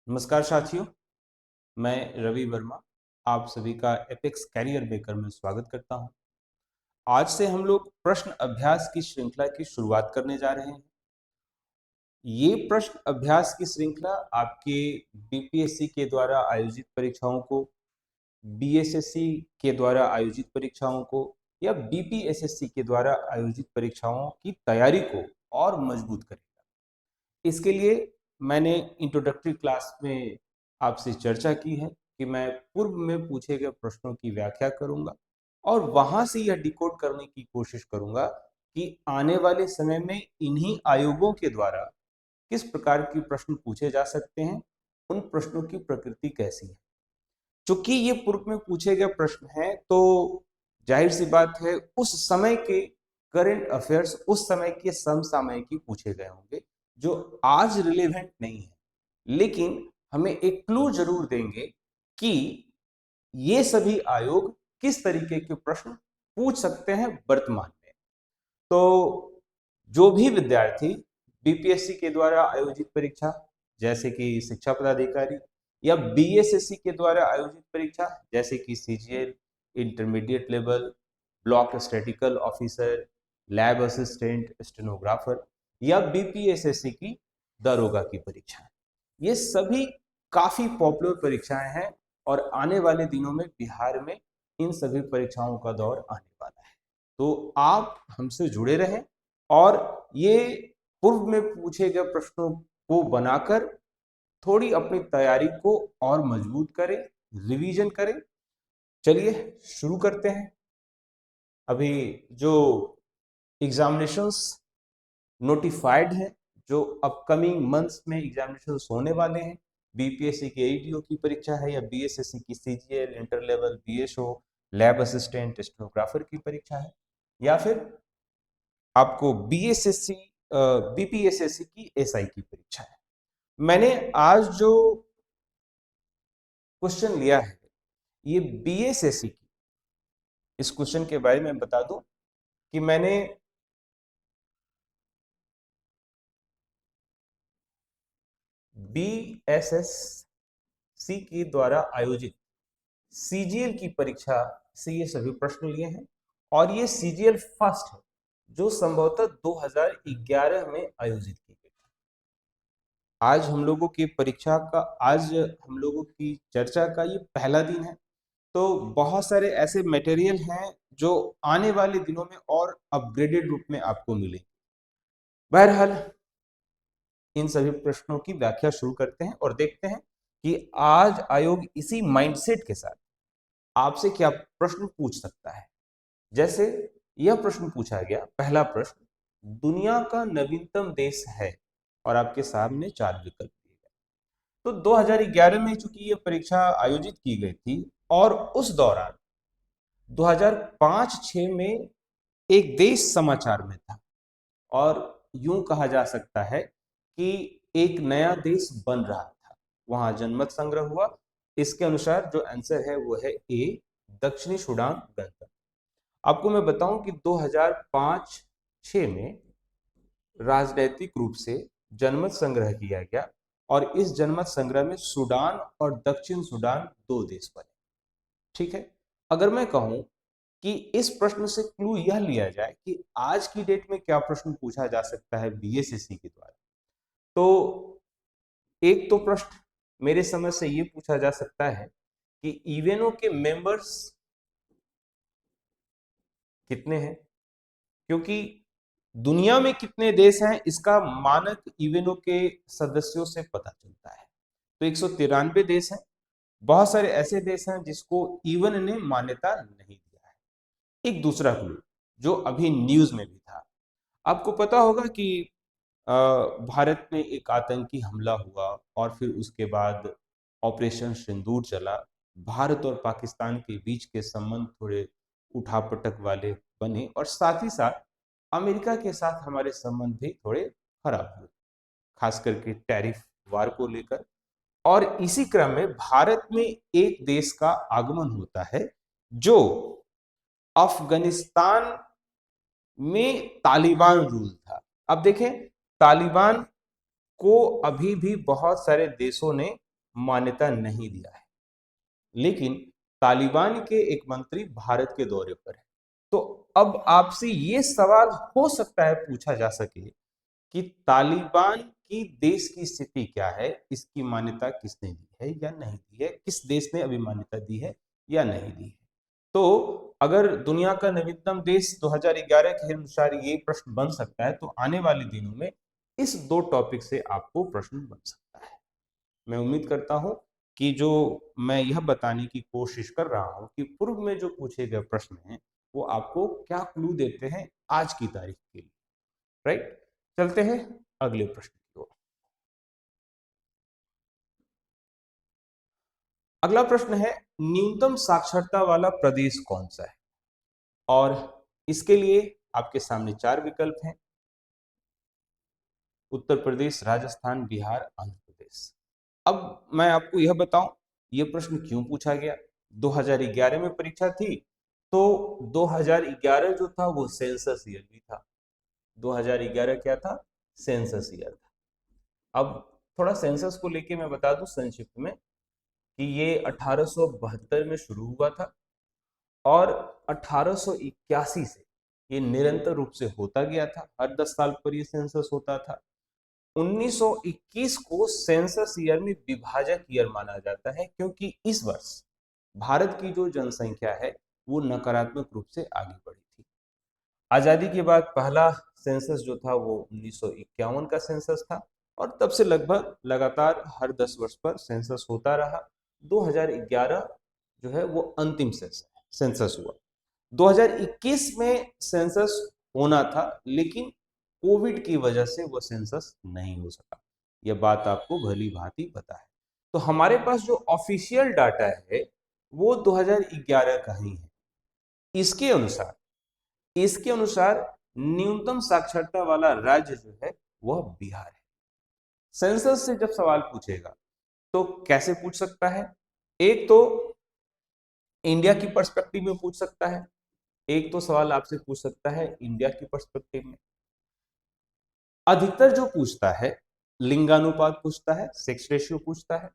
नमस्कार साथियों, मैं रवि वर्मा आप सभी का एपेक्स कैरियर मेकर में स्वागत करता हूं। आज से हम लोग प्रश्न अभ्यास की श्रृंखला की शुरुआत करने जा रहे हैं। ये प्रश्न अभ्यास की श्रृंखला आपके बीपीएससी के द्वारा आयोजित परीक्षाओं को, बीएसएससी के द्वारा आयोजित परीक्षाओं को या बीपीएसएससी के द्वारा आयोजित परीक्षाओं की तैयारी को और मजबूत करेगा। इसके लिए मैंने इंट्रोडक्टरी क्लास में आपसे चर्चा की है कि मैं पूर्व में पूछे गए प्रश्नों की व्याख्या करूंगा और वहां से यह डिकोड करने की कोशिश करूंगा कि आने वाले समय में इन्हीं आयोगों के द्वारा किस प्रकार के प्रश्न पूछे जा सकते हैं, उन प्रश्नों की प्रकृति कैसी है। चूंकि ये पूर्व में पूछे गए प्रश्न हैं तो जाहिर सी बात है उस समय के करंट अफेयर्स, उस समय के समसामयिक पूछे गए होंगे जो आज रिलेवेंट नहीं है, लेकिन हमें एक क्लू जरूर देंगे कि ये सभी आयोग किस तरीके के प्रश्न पूछ सकते हैं वर्तमान में। तो जो भी विद्यार्थी बीपीएससी के द्वारा आयोजित परीक्षा जैसे कि शिक्षा पदाधिकारी या बीएसएससी के द्वारा आयोजित परीक्षा जैसे कि CGL, intermediate level, block statistical officer, lab assistant, stenographer या बीपीएसएससी की दरोगा की परीक्षा, ये सभी काफी पॉपुलर परीक्षाएं हैं और आने वाले दिनों में बिहार में इन सभी परीक्षाओं का दौर आने वाला है। तो आप हमसे जुड़े रहें और ये पूर्व में पूछे गए प्रश्नों को बनाकर थोड़ी अपनी तैयारी को और मजबूत करें, रिवीजन करें। चलिए शुरू करते हैं। अभी जो एग्जामिनेशंस नोटिफाइड हैं, जो अपकमिंग मंथ्स में एग्जामिनेशंस होने वाले हैं, बीपीएससी की एईटीओ की परीक्षा है या बीएसएससी की CGL, inter level, BSO, lab assistant, stenographer की परीक्षा है या फिर आपको बीएसएससी बीपीएसएससी की एसआई की परीक्षा है। मैंने आज जो क्वेश्चन लिया है ये बीएसएससी की, इस क्वेश्चन के बारे में बता दूं कि मैंने बीएसएससी के द्वारा आयोजित सीजीएल की परीक्षा से ये सभी प्रश्न लिए हैं और ये सीजीएल फर्स्ट है जो संभवतः 2011 में आयोजित की गई। आज हम लोगों की परीक्षा का, आज हम लोगों की चर्चा का ये पहला दिन है, तो बहुत सारे ऐसे मटेरियल हैं जो आने वाले दिनों में और अपग्रेडेड रूप में आपको मिलेंगे। बहरहाल इन सभी प्रश्नों की व्याख्या शुरू करते हैं और देखते हैं कि आज आयोग इसी माइंडसेट के साथ आपसे क्या प्रश्न पूछ सकता है। जैसे यह प्रश्न पूछा गया, पहला प्रश्न, दुनिया का नवीनतम देश है और आपके सामने 4 विकल्प दिए गए। तो 2011 में चूंकि ये परीक्षा आयोजित की गई थी और उस दौरान 2005-6 में एक देश समाचार में था और यूं कहा जा सकता है कि एक नया देश बन रहा था, वहां जनमत संग्रह हुआ। इसके अनुसार जो आंसर है वो है ए, दक्षिणी सूडान गणतंत्र। आपको मैं बताऊं कि 2005-6 में राजनैतिक रूप से जनमत संग्रह किया गया और इस जनमत संग्रह में सूडान और दक्षिण सूडान 2 देश बने। ठीक है, अगर मैं कहूं कि इस प्रश्न से क्लू यह लिया जाए कि आज की डेट में क्या प्रश्न पूछा जा सकता है बीएसएससी के द्वारा, तो एक तो प्रश्न मेरे समझ से ये पूछा जा सकता है कि ईवेनो के मेंबर्स कितने हैं, क्योंकि दुनिया में कितने देश हैं इसका मानक ईवेनो के सदस्यों से पता चलता है। तो 193 देश हैं। बहुत सारे ऐसे देश हैं जिसको ईवन ने मान्यता नहीं दिया है। एक दूसरा क्लू जो अभी न्यूज में भी था, आपको पता होगा कि भारत में एक आतंकी हमला हुआ और फिर उसके बाद ऑपरेशन सिंदूर चला। भारत और पाकिस्तान के बीच के संबंध थोड़े उठापटक वाले बने और साथ ही साथ अमेरिका के साथ हमारे संबंध भी थोड़े खराब हुए, खास करके टैरिफ वार को लेकर। और इसी क्रम में भारत में एक देश का आगमन होता है जो अफगानिस्तान में तालिबान रूल था। अब देखें, तालिबान को अभी भी बहुत सारे देशों ने मान्यता नहीं दिया है, लेकिन तालिबान के एक मंत्री भारत के दौरे पर है। तो अब आपसे ये सवाल हो सकता है पूछा जा सके कि तालिबान की देश की स्थिति क्या है, इसकी मान्यता किसने दी है या नहीं दी है, किस देश ने अभी मान्यता दी है या नहीं दी है। तो अगर दुनिया का नवीनतम देश 2011 के अनुसार ये प्रश्न बन सकता है, तो आने वाले दिनों में इस दो टॉपिक से आपको प्रश्न बन सकता है। मैं उम्मीद करता हूं कि जो मैं यह बताने की कोशिश कर रहा हूं कि पूर्व में जो पूछे गए प्रश्न हैं वो आपको क्या क्लू देते हैं आज की तारीख के लिए। राइट, चलते हैं अगले प्रश्न की ओर। अगला प्रश्न है, न्यूनतम साक्षरता वाला प्रदेश कौन सा है? और इसके लिए आपके सामने चार विकल्प हैं: उत्तर प्रदेश, राजस्थान, बिहार, आंध्र प्रदेश। अब मैं आपको यह बताऊं यह प्रश्न क्यों पूछा गया। 2011 में परीक्षा थी, तो 2011 जो था वो सेंसस ईयर भी था। 2011 क्या था? सेंसस ईयर था। अब थोड़ा सेंसस को लेके मैं बता दूं संक्षिप्त में कि ये 1872 में शुरू हुआ था और 1881 से ये निरंतर रूप से होता गया था। हर 10 साल पर ये सेंसस होता था। 1921 को सेंसस ईयर में विभाजक ईयर माना जाता है, क्योंकि इस वर्ष भारत की जो जनसंख्या है वो नकारात्मक रूप से आगे बढ़ी थी। आजादी के बाद पहला सेंसस जो था वो 1951 का सेंसस था और तब से लगभग लगातार हर 10 वर्ष पर सेंसस होता रहा। 2011 जो है वो अंतिम सेंसस हुआ। 2021 में सेंसस होना था, लेकिन कोविड की वजह से वो सेंसस नहीं हो सका। यह बात आपको भली भांति पता है। तो हमारे पास जो ऑफिशियल डाटा है वो 2011 का ही है। इसके अनुसार न्यूनतम साक्षरता वाला राज्य जो है वह बिहार है। सेंसस से जब सवाल पूछेगा तो कैसे पूछ सकता है? एक तो इंडिया की पर्सपेक्टिव में पूछ सकता है, एक तो सवाल आपसे पूछ सकता है इंडिया की पर्सपेक्टिव में। अधिकतर जो पूछता है लिंगानुपात पूछता है, सेक्स रेशियो पूछता है,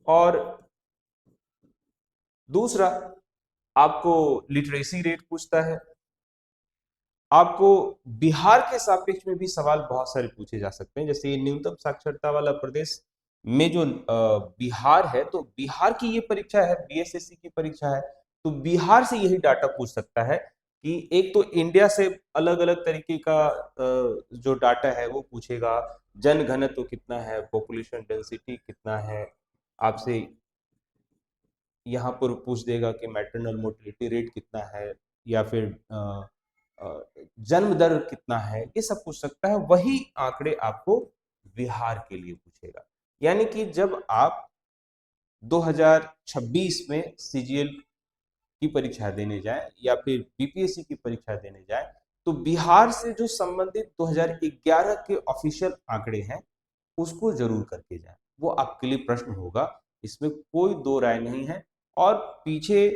और दूसरा आपको लिटरेसी रेट पूछता है। आपको बिहार के सापेक्ष में भी सवाल बहुत सारे पूछे जा सकते हैं, जैसे ये न्यूनतम साक्षरता वाला प्रदेश में जो बिहार है, तो बिहार की ये परीक्षा है, बीएसएससी की परीक्षा है, तो बिहार से यही डाटा पूछ सकता है कि एक तो इंडिया से अलग अलग तरीके का जो डाटा है वो पूछेगा। जन घनत्व कितना है, पॉपुलेशन डेंसिटी कितना है, आपसे यहाँ पर पूछ देगा कि मैटरनल मोर्टिलिटी रेट कितना है, या फिर जन्म दर कितना है, ये सब पूछ सकता है। वही आंकड़े आपको बिहार के लिए पूछेगा। यानी कि जब आप 2026 में सीजीएल की परीक्षा देने जाए या फिर बीपीएससी की परीक्षा देने जाए, तो बिहार से जो संबंधित 2011 के ऑफिशियल आंकड़े हैं उसको जरूर करके जाए, वो आपके लिए प्रश्न होगा, इसमें कोई दो राय नहीं है। और पीछे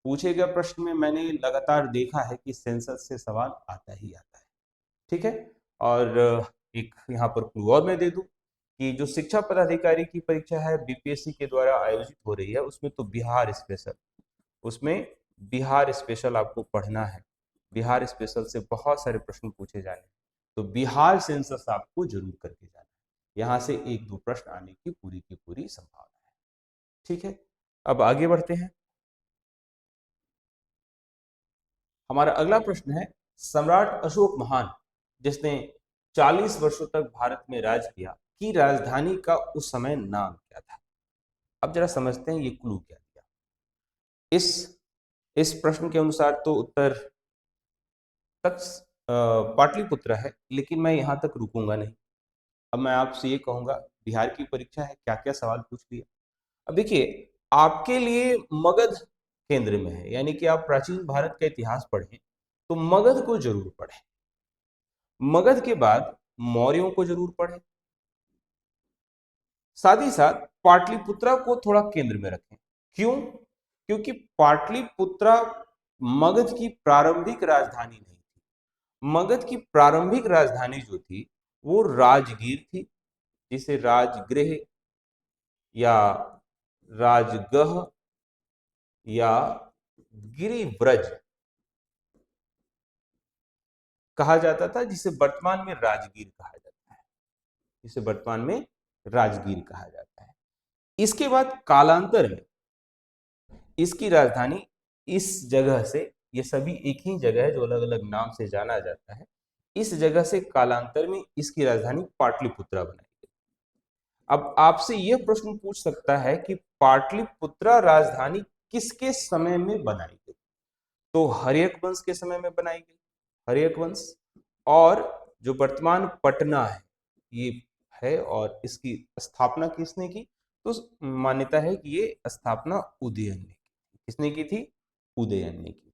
पूछे गए प्रश्न में मैंने लगातार देखा है कि सेंसस से सवाल आता ही आता है। ठीक है। और एक यहाँ पर क्लू और मैं दे दूं कि जो शिक्षा पदाधिकारी की परीक्षा है बीपीएससी के द्वारा आयोजित हो रही है, उसमें तो बिहार स्पेशल, उसमें बिहार स्पेशल आपको पढ़ना है। बिहार स्पेशल से बहुत सारे प्रश्न पूछे जाने, तो बिहार सेंसस आपको जरूर करके जाना है। यहाँ से एक दो प्रश्न आने की पूरी संभावना है। ठीक है, अब आगे बढ़ते हैं। हमारा अगला प्रश्न है, सम्राट अशोक महान जिसने 40 वर्षों तक भारत में राज किया की राजधानी का उस समय नाम क्या था? अब जरा समझते हैं ये क्लू क्या दिया। इस इस प्रश्न के अनुसार तो उत्तर तक पाटलिपुत्र है, लेकिन मैं यहां तक रुकूंगा नहीं। अब मैं आपसे ये कहूंगा, बिहार की परीक्षा है, क्या क्या सवाल पूछ लिया। अब देखिए, आपके लिए मगध केंद्र में है, यानी कि आप प्राचीन भारत का इतिहास पढ़ें तो मगध को जरूर पढ़ें। मगध के बाद मौर्यों को जरूर पढ़ें। साथ ही साथ पाटलिपुत्रा को थोड़ा केंद्र में रखें। क्यों? क्योंकि पाटलिपुत्रा मगध की प्रारंभिक राजधानी नहीं थी। मगध की प्रारंभिक राजधानी जो थी वो राजगीर थी, जिसे राजगृह या राजगह या गिरिव्रज कहा जाता था, जिसे वर्तमान में राजगीर कहा जाता है, जिसे वर्तमान में राजगीर कहा जाता है। इसके बाद कालांतर में इसकी राजधानी इस जगह से, ये सभी एक ही जगह है जो अलग अलग नाम से जाना जाता है, इस जगह से कालांतर में इसकी राजधानी पाटलिपुत्रा बनाई गई। अब आपसे यह प्रश्न पूछ सकता है कि पाटलिपुत्रा राजधानी किसके समय में बनाई गई? तो हर्यक वंश के समय में बनाई गई, हर्यक वंश। और जो वर्तमान पटना है ये है, और इसकी स्थापना किसने की? तो मान्यता है कि ये स्थापना उदयन ने की। किसने की थी? उदयन ने की।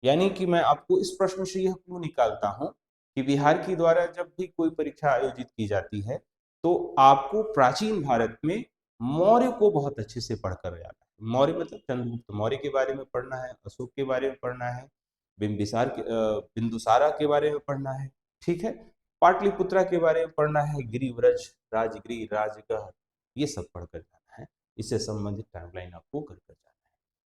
यानी कि मैं आपको इस प्रश्न से यह क्यों निकालता हूं कि बिहार के द्वारा जब भी कोई परीक्षा आयोजित की जाती है तो आपको प्राचीन भारत में मौर्य को बहुत अच्छे से पढ़कर जाना है। मौर्य मतलब चंद्रगुप्त मौर्य के बारे में पढ़ना है, अशोक के बारे में पढ़ना है, बिंदुसारा के बारे में पढ़ना है, ठीक है, पाटलिपुत्रा के बारे में पढ़ना है, गिरिव्रज, राजगृह, राजगह, ये सब पढ़कर जाना है। इससे संबंधित टाइमलाइन आपको कर कर जाना है।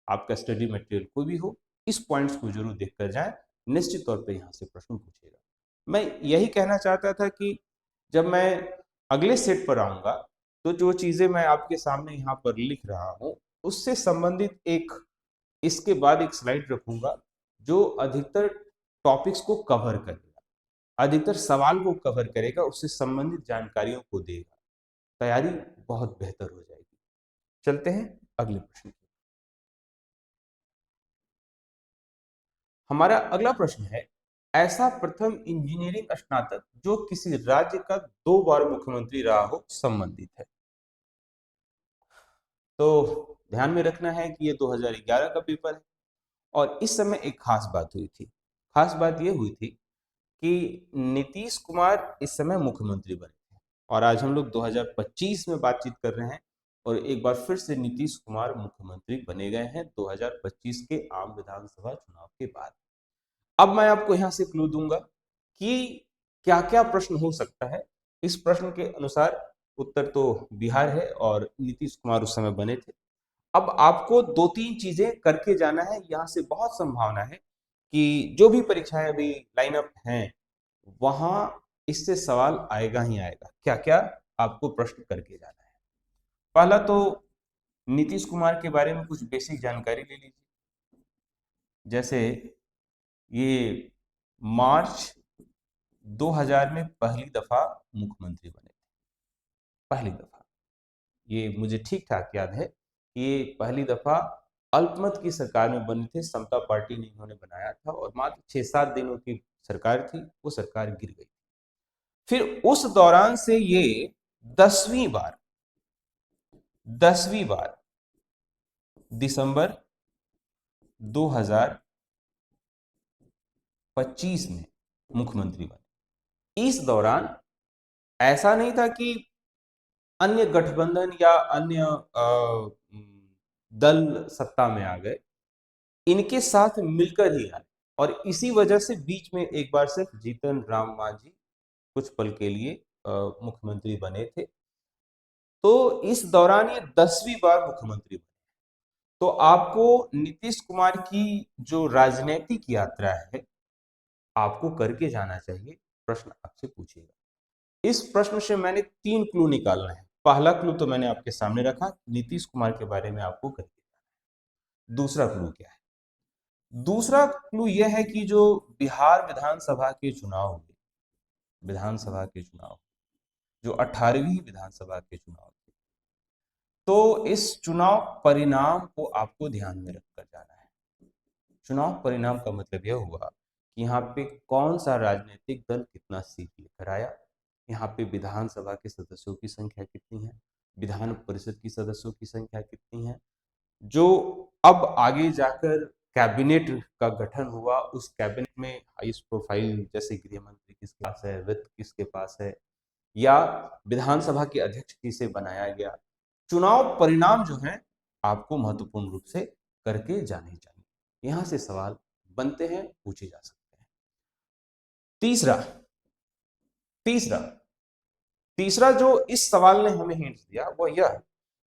आपका स्टडी मटेरियल कोई भी हो, इस पॉइंट्स को जरूर देखकर जाएं, निश्चित तौर पे यहाँ से प्रश्न पूछेगा। मैं यही कहना चाहता था कि जब मैं अगले सेट पर आऊंगा तो जो चीजें मैं आपके सामने यहाँ पर लिख रहा हूँ उससे संबंधित एक, इसके बाद एक स्लाइड रखूंगा जो अधिकतर टॉपिक्स को कवर करेगा, अधिकतर सवाल को कवर करेगा, उससे संबंधित जानकारियों को देगा। तैयारी बहुत बेहतर हो जाएगी। चलते हैं अगले प्रश्न की। हमारा अगला प्रश्न है, ऐसा प्रथम इंजीनियरिंग स्नातक जो किसी राज्य का 2 बार मुख्यमंत्री रहा हो संबंधित है। तो ध्यान में रखना है कि ये 2011 का पेपर है और इस समय एक खास बात हुई थी। खास बात यह हुई थी कि नीतीश कुमार इस समय मुख्यमंत्री बने थे और आज हम लोग 2025 में बातचीत कर रहे हैं और एक बार फिर से नीतीश कुमार मुख्यमंत्री बने गए हैं 2025 के आम विधानसभा चुनाव के बाद। अब मैं आपको यहां से क्लू दूंगा कि क्या क्या प्रश्न हो सकता है। इस प्रश्न के अनुसार उत्तर तो बिहार है और नीतीश कुमार उस समय बने थे। अब आपको 2-3 चीजें करके जाना है, यहां से बहुत संभावना है कि जो भी परीक्षाएं अभी लाइनअप हैं वहां इससे सवाल आएगा ही आएगा। क्या क्या आपको प्रश्न करके जाना है? पहला तो नीतीश कुमार के बारे में कुछ बेसिक जानकारी ले लीजिए। जैसे ये मार्च 2000 में पहली दफा मुख्यमंत्री बने थे, पहली दफा। ये मुझे ठीक ठाक याद है कि ये पहली दफा अल्पमत की सरकार में बने थे, समता पार्टी ने इन्होंने बनाया था और मात्र 6-7 दिनों की सरकार थी, वो सरकार गिर गई। फिर उस दौरान से ये 10वीं बार, 10वीं बार दिसंबर 2025 में मुख्यमंत्री बने। इस दौरान ऐसा नहीं था कि अन्य गठबंधन या अन्य दल सत्ता में आ गए, इनके साथ मिलकर ही आए और इसी वजह से बीच में एक बार सिर्फ जीतन राम मांझी कुछ पल के लिए मुख्यमंत्री बने थे। तो इस दौरान ये 10वीं बार मुख्यमंत्री बने। तो आपको नीतीश कुमार की जो राजनीतिक यात्रा है आपको करके जाना चाहिए। प्रश्न आपसे पूछेगा। इस प्रश्न से मैंने 3 क्लू निकालना है। पहला क्लू तो मैंने आपके सामने रखा, नीतीश कुमार के बारे में आपको करके जाना है। दूसरा क्लू क्या है? दूसरा क्लू यह है कि जो बिहार विधानसभा के चुनाव हुए, विधानसभा के चुनाव, जो 18वीं विधानसभा के चुनाव थे, तो इस चुनाव परिणाम को आपको ध्यान में रखकर जाना है। चुनाव परिणाम का मतलब यह हुआ कि यहाँ पे कौन सा राजनीतिक दल कितना सीट लेकर आया, यहाँ पे विधानसभा के सदस्यों की संख्या कितनी है, विधान परिषद की सदस्यों की संख्या कितनी है, जो अब आगे जाकर कैबिनेट का गठन हुआ उस कैबिनेट में हाईएस्ट प्रोफाइल जैसे गृह मंत्री किसके पास है, वित्त किसके पास है, या विधानसभा के अध्यक्ष किसे बनाया गया। चुनाव परिणाम जो है आपको महत्वपूर्ण रूप से करके जाने चाहिए। यहां से सवाल बनते हैं, पूछे जा सकते हैं। तीसरा तीसरा तीसरा जो इस सवाल ने हमें हिंट दिया वो यह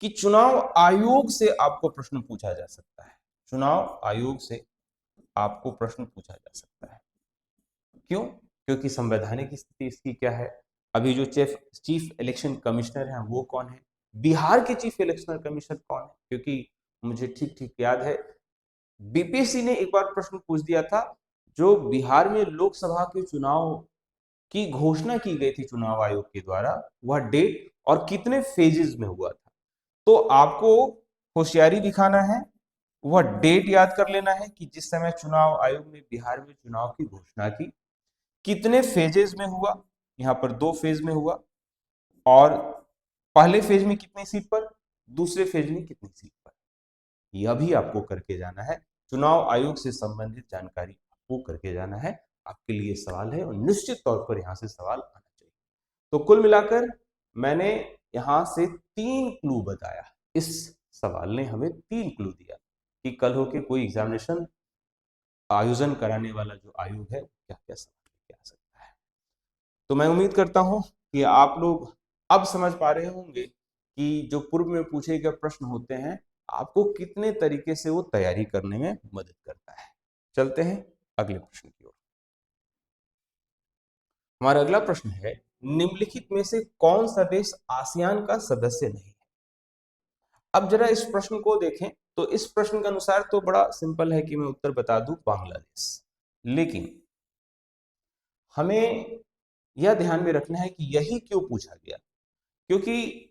कि चुनाव आयोग से आपको प्रश्न पूछा जा सकता है। चुनाव आयोग से आपको प्रश्न पूछा जा सकता है। क्यों? क्योंकि संवैधानिक स्थिति इसकी क्या है, अभी जो चीफ इलेक्शन कमिश्नर हैं वो कौन है, बिहार के चीफ इलेक्शन कमिश्नर कौन है, क्योंकि मुझे ठीक ठीक याद है बीपीएससी ने एक बार प्रश्न पूछ दिया था, जो बिहार में लोकसभा के चुनाव की घोषणा की गई थी चुनाव आयोग के द्वारा, वह डेट और कितने फेजेस में हुआ था। तो आपको होशियारी दिखाना है, वह डेट याद कर लेना है कि जिस समय चुनाव आयोग ने बिहार में चुनाव की घोषणा की, कितने फेजेस में हुआ। यहाँ पर 2 फेज में हुआ, और पहले फेज में कितनी सीट पर, दूसरे फेज में कितनी सीट पर, यह भी आपको करके जाना है। चुनाव आयोग से संबंधित जानकारी आपको करके जाना है। आपके लिए सवाल है और निश्चित तौर पर यहां से सवाल आना चाहिए। तो कुल मिलाकर मैंने यहां से 3 क्लू बताया। इस सवाल ने हमें 3 क्लू दिया कि कल होके कोई एग्जामिनेशन आयोजन कराने वाला जो आयोग है क्या क्या सवाल लेके आ सकता है। तो मैं उम्मीद करता हूं कि आप लोग अब समझ पा रहे होंगे कि जो पूर्व में पूछे गए प्रश्न होते हैं आपको कितने तरीके से वो तैयारी करने में मदद करता है। चलते हैं अगले प्रश्न की ओर। हमारा अगला प्रश्न है, निम्नलिखित में से कौन सा देश आसियान का सदस्य नहीं है। अब जरा इस प्रश्न को देखें तो इस प्रश्न के अनुसार तो बड़ा सिंपल है कि मैं उत्तर बता दूं बांग्लादेश, लेकिन हमें यह ध्यान में रखना है कि यही क्यों पूछा गया। क्योंकि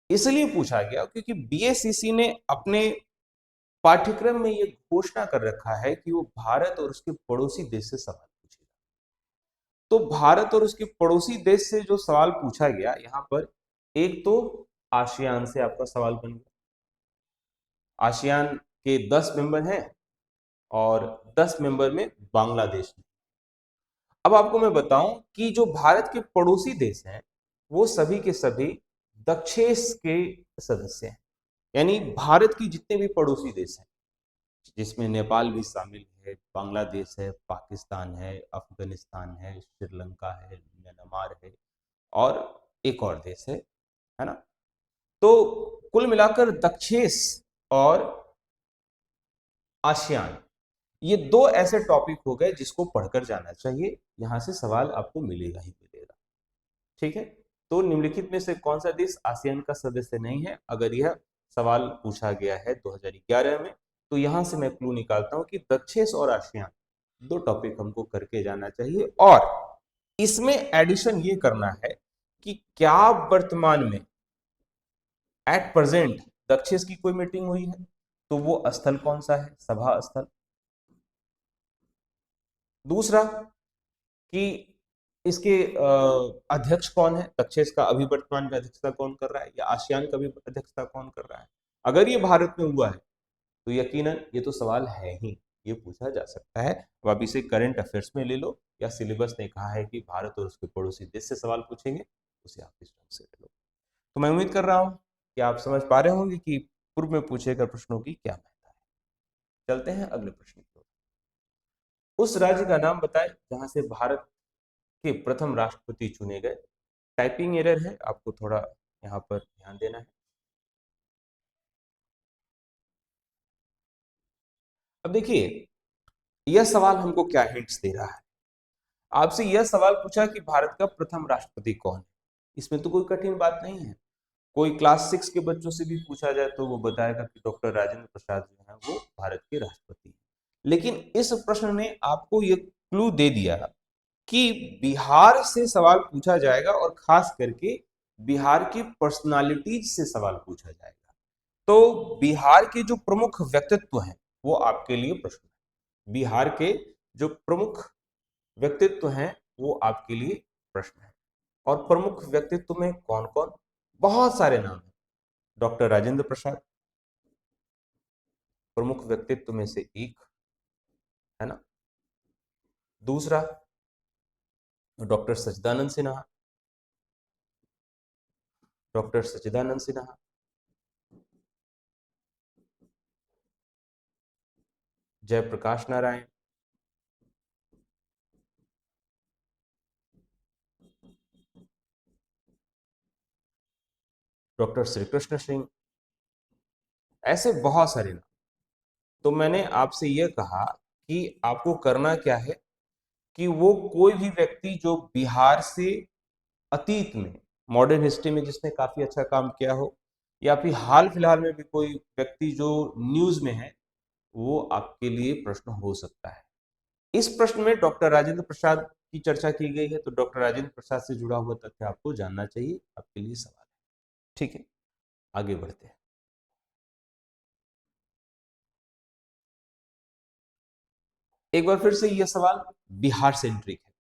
इसलिए पूछा गया क्योंकि बीएसईसी ने अपने पाठ्यक्रम में यह घोषणा कर रखा है कि वो भारत और उसके पड़ोसी देश से सवाल पूछेगा। तो भारत और उसके पड़ोसी देश से जो सवाल पूछा गया, यहां पर एक तो आसियान से आपका सवाल बन गया। आसियान के 10 मेंबर हैं और 10 मेंबर में बांग्लादेश है। अब आपको मैं बताऊं कि जो भारत के पड़ोसी देश हैं वो सभी के सभी दक्षेस के सदस्य हैं, यानी भारत की जितने भी पड़ोसी देश हैं, जिसमें नेपाल भी शामिल है, बांग्लादेश है, पाकिस्तान है, अफगानिस्तान है, श्रीलंका है, म्यांमार है और एक और देश है ना। तो कुल मिलाकर दक्षेस और आसियान, ये 2 ऐसे टॉपिक हो गए जिसको पढ़कर जाना चाहिए। यहां से सवाल आपको मिलेगा ही मिलेगा। ठीक है, तो निम्नलिखित में से कौन सा देश आसियान का सदस्य नहीं है, अगर यह सवाल पूछा गया है 2011 में, तो यहां से मैं क्लू निकालता हूं कि दक्षेस और आसियान 2 टॉपिक हमको करके जाना चाहिए। और इसमें एडिशन ये करना है कि क्या वर्तमान में एट प्रेजेंट दक्षेस की कोई मीटिंग हुई है, तो वो स्थल कौन सा है, सभा स्थल। दूसरा कि इसके अध्यक्ष कौन है, दक्षेस का अभी वर्तमान में अध्यक्षता कौन कर रहा है, या आसियान का भी अध्यक्षता कौन कर रहा है। अगर ये भारत में हुआ है तो यकीनन ये तो सवाल है ही, ये पूछा जा सकता है। अब आप इसे करंट अफेयर्स में ले लो, या सिलेबस ने कहा है कि भारत और उसके पड़ोसी देश से सवाल पूछेंगे, उसे आप इस ढंग से ले लो। तो मैं उम्मीद कर रहा हूं कि आप समझ पा रहे होंगे कि पूर्व में पूछे गए प्रश्नों की क्या महत्ता है। चलते हैं अगले प्रश्न की ओर। उस राज्य का नाम बताएं जहां से भारत के प्रथम राष्ट्रपति चुने गए। टाइपिंग एरर है, आपको थोड़ा यहाँ पर ध्यान देना है। अब देखिए यह सवाल हमको क्या हिंट्स दे रहा है। आपसे यह सवाल पूछा कि भारत का प्रथम राष्ट्रपति कौन है, इसमें तो कोई कठिन बात नहीं है। कोई क्लास 6 के बच्चों से भी पूछा जाए तो वो बताएगा कि डॉक्टर राजेंद्र प्रसाद जो है वो भारत के राष्ट्रपति हैं। लेकिन इस प्रश्न ने आपको ये क्लू दे दिया कि बिहार से सवाल पूछा जाएगा और खास करके बिहार की पर्सनालिटीज से सवाल पूछा जाएगा। तो बिहार के जो प्रमुख व्यक्तित्व हैं वो आपके लिए प्रश्न है। बिहार के जो प्रमुख व्यक्तित्व हैं वो आपके लिए प्रश्न है। और प्रमुख व्यक्तित्व में कौन कौन, बहुत सारे नाम हैं। डॉक्टर राजेंद्र प्रसाद प्रमुख व्यक्तित्व में से एक है ना। दूसरा डॉक्टर सच्चिदानंद सिन्हा, डॉक्टर सच्चिदानंद सिन्हा। जयप्रकाश नारायण, डॉक्टर श्री कृष्ण सिंह, ऐसे बहुत सारे नाम। तो मैंने आपसे यह कहा कि आपको करना क्या है कि वो कोई भी व्यक्ति जो बिहार से अतीत में मॉडर्न हिस्ट्री में जिसने काफी अच्छा काम किया हो, या फिर हाल फिलहाल में भी कोई व्यक्ति जो न्यूज में है, वो आपके लिए प्रश्न हो सकता है। इस प्रश्न में डॉक्टर राजेंद्र प्रसाद की चर्चा की गई है, तो डॉक्टर राजेंद्र प्रसाद से जुड़ा हुआ तथ्य आपको जानना चाहिए, आपके लिए सवाल है। ठीक है, आगे बढ़ते हैं। एक बार फिर से यह सवाल बिहार सेंट्रिक है।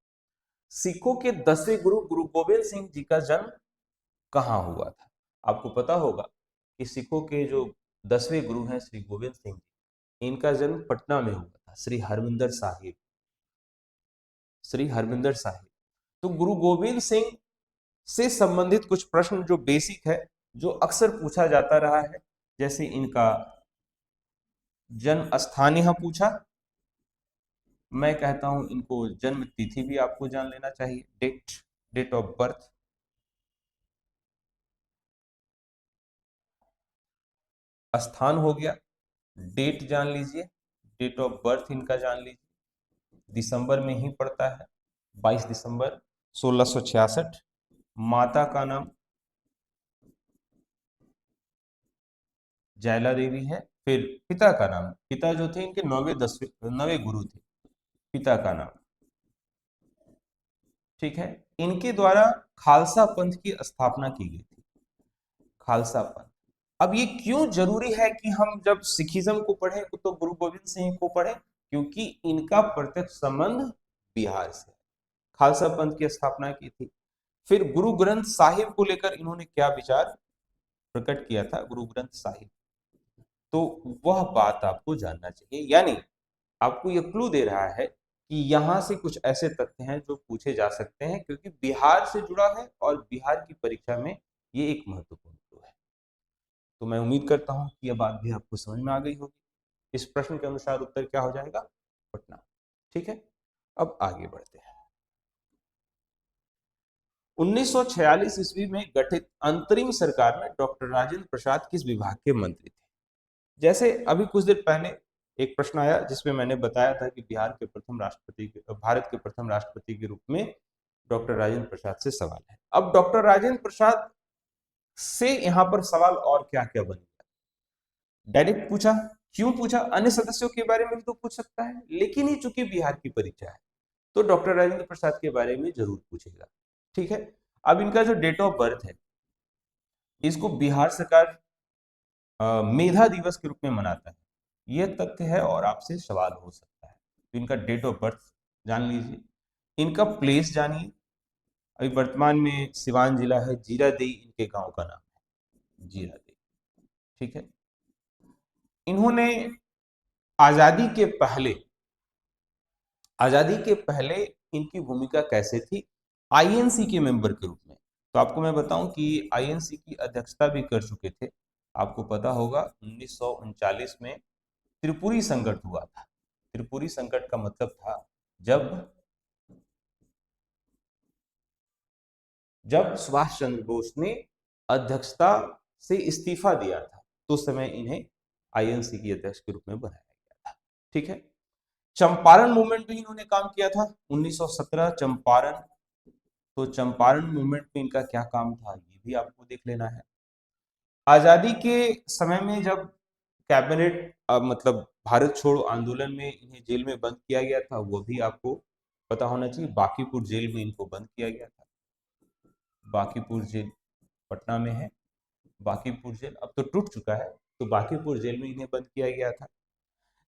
सिखों के 10वें गुरु गुरु गोविंद सिंह जी का जन्म कहाँ हुआ था? आपको पता होगा कि सिखों के जो 10वें गुरु हैं श्री गोविंद सिंह जी, इनका जन्म पटना में हुआ था, श्री हरमिंदर साहिब, श्री हरमिंदर साहिब। तो गुरु गोविंद सिंह से संबंधित कुछ प्रश्न जो बेसिक है, जो अक्सर पूछा जाता रहा है, जैसे इनका जन्म स्थान यहां पूछा, मैं कहता हूं इनको जन्म तिथि भी आपको जान लेना चाहिए, डेट, डेट ऑफ बर्थ। स्थान हो गया, डेट जान लीजिए, डेट ऑफ बर्थ इनका जान लीजिए, दिसंबर में ही पड़ता है, 22 दिसंबर 1666। माता का नाम जयला देवी है। फिर पिता का नाम, पिता जो थे इनके 9वें गुरु थे, पिता का नाम, ठीक है। इनके द्वारा खालसा पंथ की स्थापना की गई थी, खालसा पंथ। अब ये क्यों जरूरी है कि हम जब सिखिज्म को पढ़ें तो गुरु गोविंद सिंह को पढ़ें? क्योंकि इनका प्रत्यक्ष संबंध बिहार से है। खालसा पंथ की स्थापना की थी। फिर गुरु ग्रंथ साहिब को लेकर इन्होंने क्या विचार प्रकट किया था, गुरु ग्रंथ साहिब, तो वह बात आपको जानना चाहिए। यानी आपको यह क्लू दे रहा है कि यहां से कुछ ऐसे तथ्य हैं जो पूछे जा सकते हैं, क्योंकि बिहार से जुड़ा है और बिहार की परीक्षा में ये एक महत्वपूर्ण क्लू है। तो मैं उम्मीद करता हूं कि यह बात भी आपको समझ में आ गई होगी। इस प्रश्न के अनुसार उत्तर क्या हो जाएगा? पटना। ठीक है, अब आगे बढ़ते हैं। 1946 ईस्वी में गठित अंतरिम सरकार में डॉक्टर राजेंद्र प्रसाद किस विभाग के मंत्री थे? जैसे अभी कुछ देर पहले एक प्रश्न आया जिसमें मैंने बताया था कि बिहार के प्रथम राष्ट्रपति भारत के प्रथम राष्ट्रपति के रूप में डॉक्टर राजेंद्र प्रसाद से सवाल है। अब डॉक्टर राजेंद्र प्रसाद से यहां पर सवाल और क्या क्या बन गया, डायरेक्ट पूछा, क्यों पूछा, अन्य सदस्यों के बारे में भी तो पूछ सकता है, लेकिन ये चूंकि बिहार की परीक्षा है तो डॉक्टर राजेंद्र प्रसाद के बारे में जरूर पूछेगा। ठीक है, अब इनका जो डेट ऑफ बर्थ है, इसको बिहार सरकार मेधा दिवस के रूप में मनाता है, यह तथ्य है और आपसे सवाल हो सकता है। तो इनका डेट ऑफ बर्थ जान लीजिए, इनका प्लेस जानिए। अभी वर्तमान में सिवान जिला है, जीरादेई इनके गांव का नाम है, जीरादेई। ठीक है, इन्होंने आजादी के पहले, आजादी के पहले इनकी भूमिका कैसे थी आईएनसी के मेंबर के रूप में? तो आपको मैं बताऊं कि आईएनसी की अध्यक्षता भी कर चुके थे। आपको पता होगा 1939 में त्रिपुरी संकट हुआ था। त्रिपुरी संकट का मतलब था जब जब सुभाष चंद्र बोस ने अध्यक्षता से इस्तीफा दिया था, तो उस समय इन्हें आईएनसी की अध्यक्ष के रूप में बनाया गया था। ठीक है, चंपारण मूवमेंट में इन्होंने काम किया था, 1917 चंपारण। तो चंपारण मूवमेंट में इनका क्या काम था, ये भी आपको देख लेना है। आजादी के समय में जब कैबिनेट मतलब भारत छोड़ो आंदोलन में इन्हें जेल में बंद किया गया था, वो भी आपको पता होना चाहिए। बांकीपुर जेल में इनको बंद किया गया था। बांकीपुर जेल पटना में है। बांकीपुर जेल अब तो टूट चुका है, तो बांकीपुर जेल में इन्हें बंद किया गया था।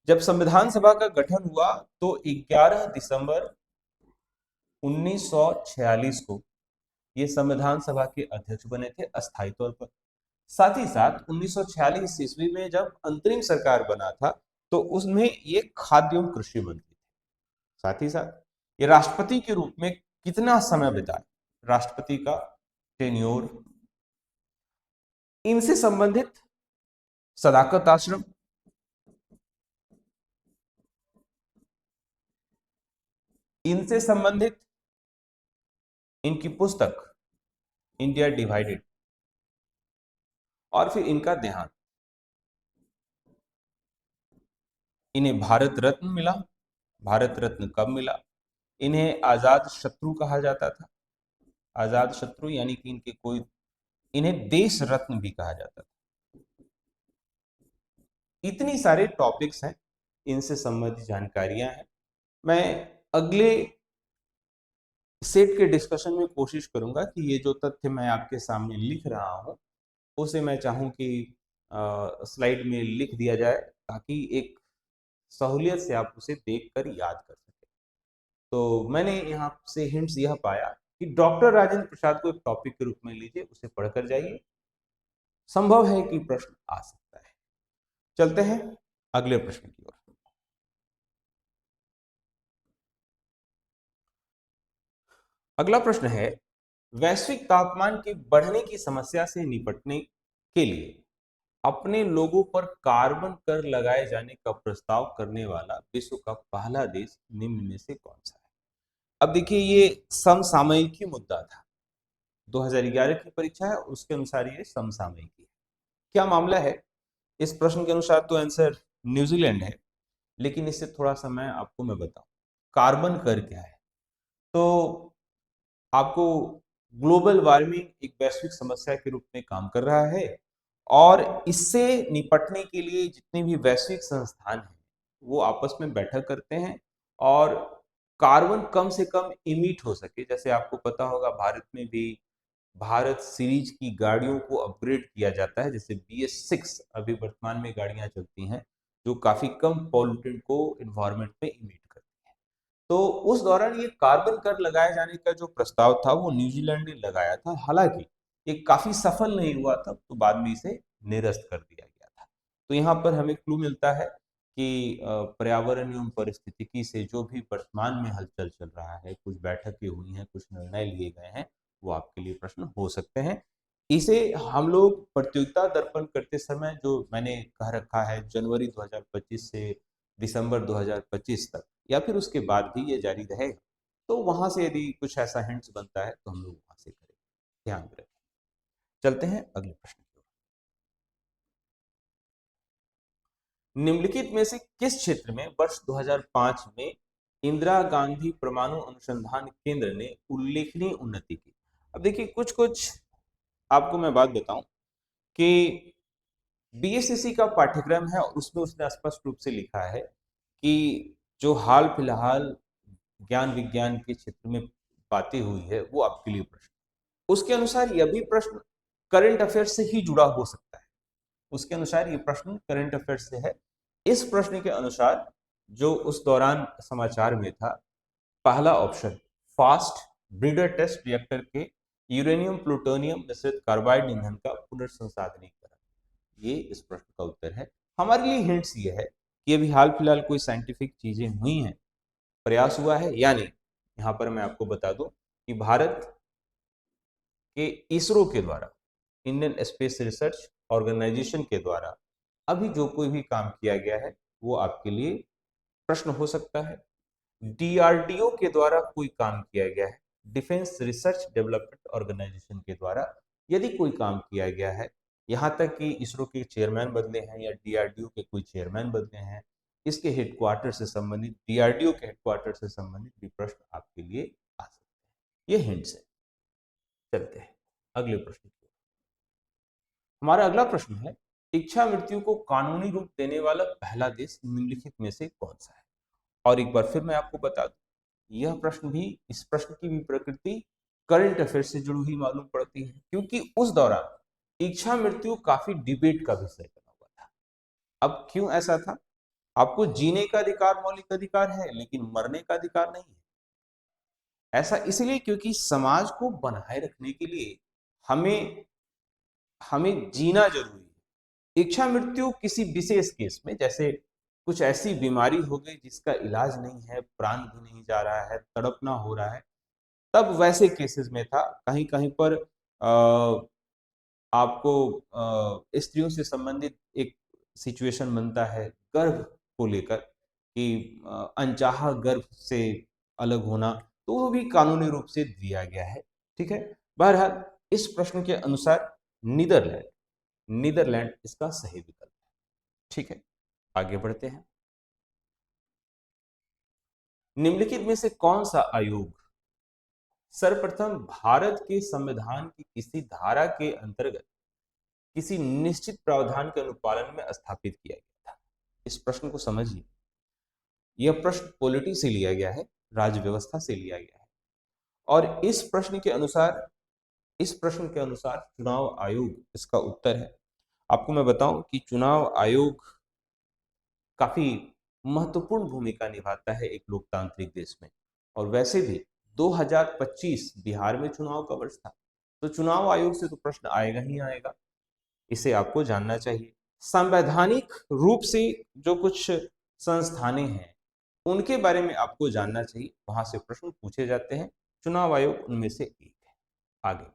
जब संविधान सभा का गठन हुआ तो 11 दिसंबर 1946 को ये संविधान सभा के अध्यक्ष बने थे अस्थायी तौर पर। साथ ही साथ 1946 ईस्वी में जब अंतरिम सरकार बना था, तो उसमें ये खाद्य एवं कृषि मंत्री थे। साथ ही साथ ये राष्ट्रपति के रूप में कितना समय बिताए, राष्ट्रपति का टेन्योर, इनसे संबंधित सदाकत आश्रम, इनसे संबंधित इनकी पुस्तक इंडिया डिवाइडेड, और फिर इनका देहांत। इन्हें भारत रत्न मिला। भारत रत्न कब मिला? इन्हें आजाद शत्रु कहा जाता था। आजाद शत्रु यानी कि इनके कोई, इन्हें देश रत्न भी कहा जाता था। इतनी सारे टॉपिक्स हैं, इनसे संबंधित जानकारियां हैं। मैं अगले सेट के डिस्कशन में कोशिश करूंगा कि ये जो तथ्य मैं आपके सामने लिख रहा हूं उसे मैं चाहूं कि स्लाइड में लिख दिया जाए, ताकि एक सहूलियत से आप उसे देखकर याद कर सकें। तो मैंने यहाँ से हिंट्स यह पाया कि डॉक्टर राजेंद्र प्रसाद को एक टॉपिक के रूप में लीजिए, उसे पढ़कर जाइए, संभव है कि प्रश्न आ सकता है। चलते हैं अगले प्रश्न की ओर। अगला प्रश्न है, वैश्विक तापमान के बढ़ने की समस्या से निपटने के लिए अपने लोगों पर कार्बन कर लगाए जाने का प्रस्ताव करने वाला विश्व का पहला देश निम्न में से कौन सा है? अब देखिए, ये समसामयिक मुद्दा था, 2011 की परीक्षा है, उसके अनुसार ये समसामयिक है। क्या मामला है? इस प्रश्न के अनुसार तो आंसर न्यूजीलैंड है, लेकिन इससे थोड़ा सा मैं आपको बताऊं कार्बन कर क्या है। तो आपको ग्लोबल वार्मिंग एक वैश्विक समस्या के रूप में काम कर रहा है, और इससे निपटने के लिए जितने भी वैश्विक संस्थान हैं वो आपस में बैठक करते हैं, और कार्बन कम से कम इमिट हो सके। जैसे आपको पता होगा, भारत में भी भारत सीरीज की गाड़ियों को अपग्रेड किया जाता है, जैसे BS6 अभी वर्तमान में गाड़ियां चलती हैं जो काफी कम पॉल्यूटेंट को इन्वायरमेंट में इमिट करती हैं। तो उस दौरान ये कार्बन कर लगाए जाने का जो प्रस्ताव था वो न्यूजीलैंड ने लगाया था। हालांकि ये काफी सफल नहीं हुआ था, तो बाद में इसे निरस्त कर दिया गया था। तो यहाँ पर हमें क्लू मिलता है कि पर्यावरण एवं पारिस्थितिकी से जो भी वर्तमान में हलचल चल रहा है, कुछ बैठकें हुई हैं, कुछ निर्णय लिए गए हैं, वो आपके लिए प्रश्न हो सकते हैं। इसे हम लोग प्रतियोगिता दर्पण करते समय, जो मैंने कह रखा है जनवरी 2025 से दिसंबर 2025 तक, या फिर उसके बाद भी ये जारी रहेगा, तो वहां से यदि कुछ ऐसा हिंट्स बनता है तो हम लोग वहां से करेंगे। ध्यान रखें। चलते हैं अगले प्रश्न की ओर। निम्नलिखित में से किस क्षेत्र में वर्ष 2005 में इंदिरा गांधी परमाणु अनुसंधान केंद्र ने उल्लेखनीय उन्नति की? अब देखिए, कुछ कुछ आपको मैं बात बताऊं कि BSCC का पाठ्यक्रम है, और उसमें उसने स्पष्ट रूप से लिखा है कि जो हाल फिलहाल ज्ञान विज्ञान के क्षेत्र में बातें हुई है वो आपके लिए प्रश्न, उसके अनुसार यह भी प्रश्न करंट अफेयर से ही जुड़ा हो सकता है। उसके अनुसार ये प्रश्न करंट अफेयर से है। इस प्रश्न के अनुसार जो उस दौरान समाचार में था, पहला option, fast breeder test reactor के यूरेनियम प्लूटोनियम मिश्रित कार्बाइड ईंधन का पुनर्संसाधनीकरण, ये इस प्रश्न का उत्तर है। हमारे लिए हिंट्स ये है कि अभी हाल फिलहाल कोई साइंटिफिक चीजें हुई हैं, प्रयास हुआ है या नहीं। यहाँ पर मैं आपको बता दूं कि भारत के इसरो के द्वारा, इंडियन स्पेस रिसर्च ऑर्गेनाइजेशन के द्वारा अभी जो कोई भी काम किया गया है वो आपके लिए प्रश्न हो सकता है। DRDO के द्वारा कोई काम किया गया है, डिफेंस रिसर्च डेवलपमेंट ऑर्गेनाइजेशन के द्वारा यदि कोई काम किया गया है, यहाँ तक कि इसरो के चेयरमैन बदले हैं या DRDO के कोई चेयरमैन बदले हैं, इसके हेडक्वार्टर से संबंधित, DRDO के हेडक्वार्टर से संबंधित भी प्रश्न आपके लिए आ सकते हैं। ये हिंट्स है। चलते हैं अगले प्रश्न की ओर। हमारा अगला प्रश्न है, इच्छा मृत्यु को कानूनी रूप देने वाला पहला देश निम्नलिखित में से कौन सा है? और एक बार फिर मैं आपको बता दूं, यह प्रश्न भी, इस प्रश्न की भी प्रकृति करंट अफेयर से जुड़ी हुई मालूम पड़ती है, क्योंकि उस दौरान इच्छा मृत्यु काफी डिबेट का विषय बना हुआ था। अब क्यों ऐसा था? आपको जीने का अधिकार मौलिक अधिकार है, लेकिन मरने का अधिकार नहीं है। ऐसा इसलिए क्योंकि समाज को बनाए रखने के लिए हमें हमें जीना जरूरी है। इच्छा मृत्यु किसी विशेष केस में, जैसे कुछ ऐसी बीमारी हो गई जिसका इलाज नहीं है, प्राण भी नहीं जा रहा है, तड़पना हो रहा है, तब वैसे केसेस में था। कहीं कहीं पर आपको स्त्रियों से संबंधित एक सिचुएशन बनता है गर्भ को लेकर कि अनचाहा गर्भ से अलग होना, तो वो भी कानूनी रूप से दिया गया है। ठीक है। बहरहाल इस प्रश्न के अनुसार नीदरलैंड नीदरलैंड इसका सही विकल्प है। ठीक है, आगे बढ़ते हैं। निम्नलिखित में से कौन सा आयोग सर्वप्रथम भारत के संविधान की किसी धारा के अंतर्गत किसी निश्चित प्रावधान के अनुपालन में स्थापित किया गया था? इस प्रश्न को समझिए। यह प्रश्न पॉलिटी से लिया गया है, राज्य व्यवस्था से लिया गया है, और इस प्रश्न के अनुसार चुनाव आयोग इसका उत्तर है। आपको मैं बताऊं कि चुनाव आयोग काफी महत्वपूर्ण भूमिका निभाता है एक लोकतांत्रिक देश में। और वैसे भी 2025 बिहार में चुनाव का वर्ष था, तो चुनाव आयोग से तो प्रश्न आएगा ही आएगा, इसे आपको जानना चाहिए। संवैधानिक रूप से जो कुछ संस्थानें हैं उनके बारे में आपको जानना चाहिए, वहां से प्रश्न पूछे जाते हैं। चुनाव आयोग उनमें से एक है। आगे,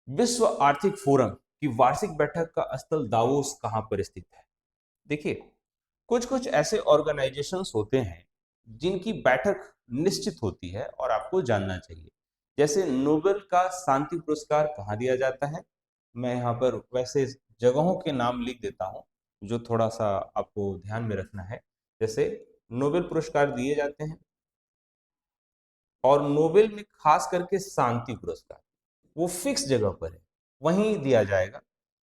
विश्व आर्थिक फोरम की वार्षिक बैठक का स्थल दावोस कहां पर स्थित है? देखिए, कुछ कुछ ऐसे ऑर्गेनाइजेशंस होते हैं जिनकी बैठक निश्चित होती है और आपको जानना चाहिए। जैसे नोबेल का शांति पुरस्कार कहाँ दिया जाता है? मैं यहाँ पर वैसे जगहों के नाम लिख देता हूँ जो थोड़ा सा आपको ध्यान में रखना है। जैसे नोबेल पुरस्कार दिए जाते हैं, और नोबेल में खास करके शांति पुरस्कार वो फिक्स जगह पर है, वहीं दिया जाएगा।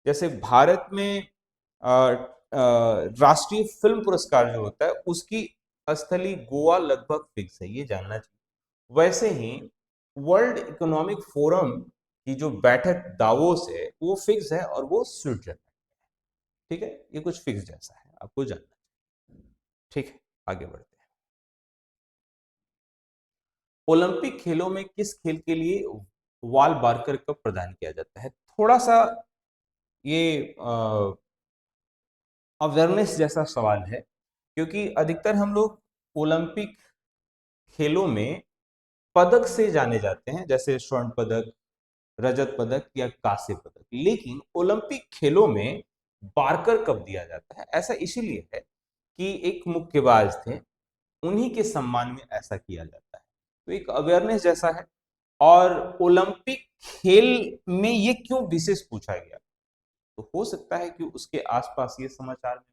जैसे भारत में राष्ट्रीय फिल्म पुरस्कार जो होता है उसकी स्थली गोवा लगभग फिक्स है, ये जानना चाहिए। वैसे ही वर्ल्ड इकोनॉमिक फोरम की जो बैठक दावोस है वो फिक्स है और वो स्विट्जरलैंड है। ठीक है, ये कुछ फिक्स जैसा है, आपको जानना चाहिए। ठीक है, आगे बढ़ते हैं। ओलंपिक खेलों में किस खेल के लिए वाल बारकर कप प्रदान किया जाता है? थोड़ा सा ये अवेयरनेस जैसा सवाल है, क्योंकि अधिकतर हम लोग ओलंपिक खेलों में पदक से जाने जाते हैं, जैसे स्वर्ण पदक, रजत पदक या कांस्य पदक, लेकिन ओलंपिक खेलों में बारकर कब दिया जाता है? ऐसा इसीलिए है कि एक मुक्केबाज थे, उन्हीं के सम्मान में ऐसा किया जाता है। तो एक अवेयरनेस जैसा है। और ओलंपिक खेल में ये क्यों विशेष पूछा गया, तो हो सकता है कि उसके आसपास ये समाचार में,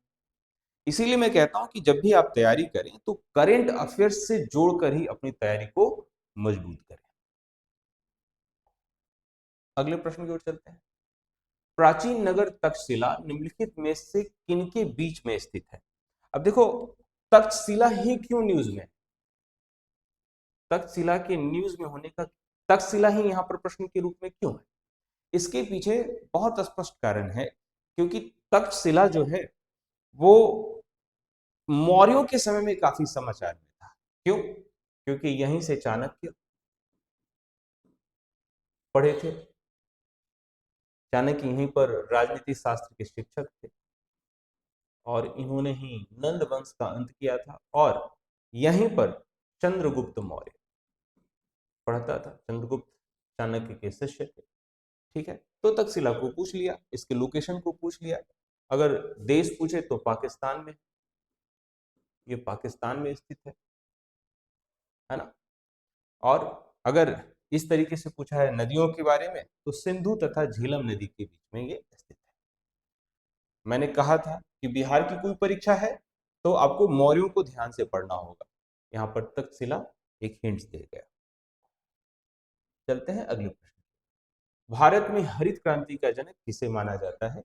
इसीलिए मैं कहता हूं कि जब भी आप तैयारी करें तो करंट अफेयर्स से जोड़कर ही अपनी तैयारी को मजबूत करें। अगले प्रश्न की ओर चलते हैं। प्राचीन नगर तक्षशिला निम्नलिखित में से किनके बीच में स्थित है? अब देखो, तक्षशिला ही क्यों न्यूज में, तक्षशिला के न्यूज में होने का, तक्षशिला ही यहां पर प्रश्न के रूप में क्यों है? इसके पीछे बहुत स्पष्ट कारण है, क्योंकि तक्षशिला जो है वो मौर्यों के समय में काफी समाचार में था। क्यों? क्योंकि यहीं से चाणक्य पढ़े थे, चाणक्य यहीं पर राजनीति शास्त्र के शिक्षक थे, और इन्होंने ही नंद वंश का अंत किया था, और यहीं पर चंद्रगुप्त मौर्य पढ़ता था। चंद्रगुप्त चाणक्य के शिष्य थे। ठीक है, तो तक्षशिला को पूछ लिया, इसके लोकेशन को पूछ लिया। अगर देश पूछे तो पाकिस्तान में, ये पाकिस्तान में स्थित है ना। और अगर इस तरीके से पूछा है नदियों के बारे में, तो सिंधु तथा झेलम नदी के बीच में ये स्थित है। मैंने कहा था कि बिहार की कोई परीक्षा है तो आपको मौर्यों को ध्यान से पढ़ना होगा, यहाँ पर तक्षशिला एक हिंट दे गया। चलते हैं अगले प्रश्न। भारत में हरित क्रांति का जनक किसे माना जाता है?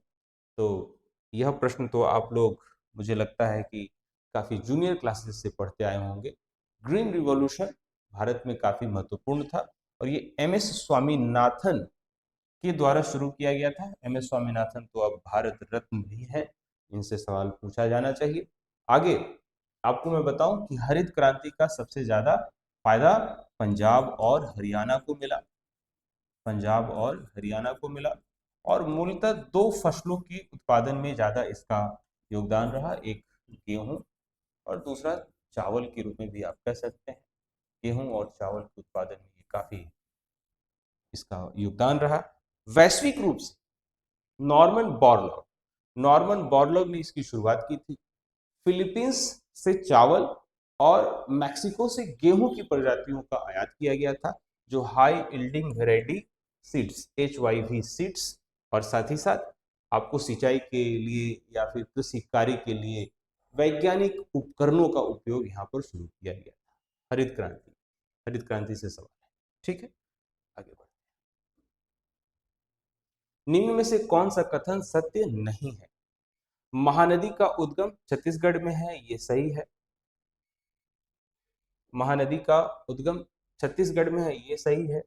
तो यह प्रश्न तो आप लोग, मुझे लगता है कि काफी जूनियर क्लासेस से पढ़ते आए होंगे। ग्रीन रिवॉल्यूशन भारत में काफी महत्वपूर्ण था, और ये एम.एस. स्वामीनाथन के द्वारा शुरू किया गया था। एम.एस. स्वामीनाथन तो अब भारत रत्न भी है, इनसे सवाल पूछा जाना चाहिए। आगे आपको मैं बताऊं कि हरित क्रांति का सबसे ज्यादा फायदा पंजाब और हरियाणा को मिला, पंजाब और हरियाणा को मिला, और मूलतः दो फसलों के उत्पादन में ज्यादा इसका योगदान रहा, एक गेहूं और दूसरा चावल के रूप में भी आप कह सकते हैं। गेहूं और चावल के उत्पादन में ये काफी इसका योगदान रहा। वैश्विक रूप से नॉर्मन बोरलॉग ने इसकी शुरुआत की थी। फिलीपींस से चावल और मैक्सिको से गेहूं की प्रजातियों का आयात किया गया था, जो high yielding variety seeds HYV seeds और साथ ही साथ आपको सिंचाई के लिए या फिर कृषि कार्य के लिए वैज्ञानिक उपकरणों का उपयोग यहाँ पर शुरू किया गया था। हरित क्रांति से सवाल है। ठीक है, आगे बढ़ते हैं। निम्न में से कौन सा कथन सत्य नहीं है? महानदी का उद्गम छत्तीसगढ़ में है, ये सही है। महानदी का उद्गम छत्तीसगढ़ में है, ये सही है।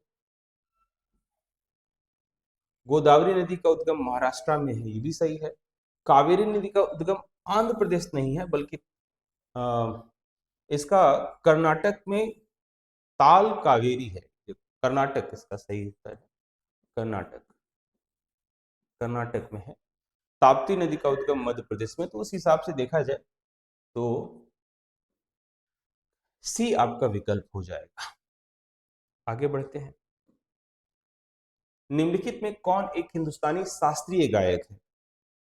गोदावरी नदी का उद्गम महाराष्ट्र में है, ये भी सही है। कावेरी नदी का उद्गम आंध्र प्रदेश नहीं है, बल्कि इसका कर्नाटक में ताल कावेरी है। कर्नाटक इसका सही उत्तर है। कर्नाटक कर्नाटक में है। ताप्ती नदी का उद्गम मध्य प्रदेश में। तो उस हिसाब से देखा जाए तो सी आपका विकल्प हो जाएगा। आगे बढ़ते हैं। निम्नलिखित में कौन एक हिंदुस्तानी शास्त्रीय गायक है?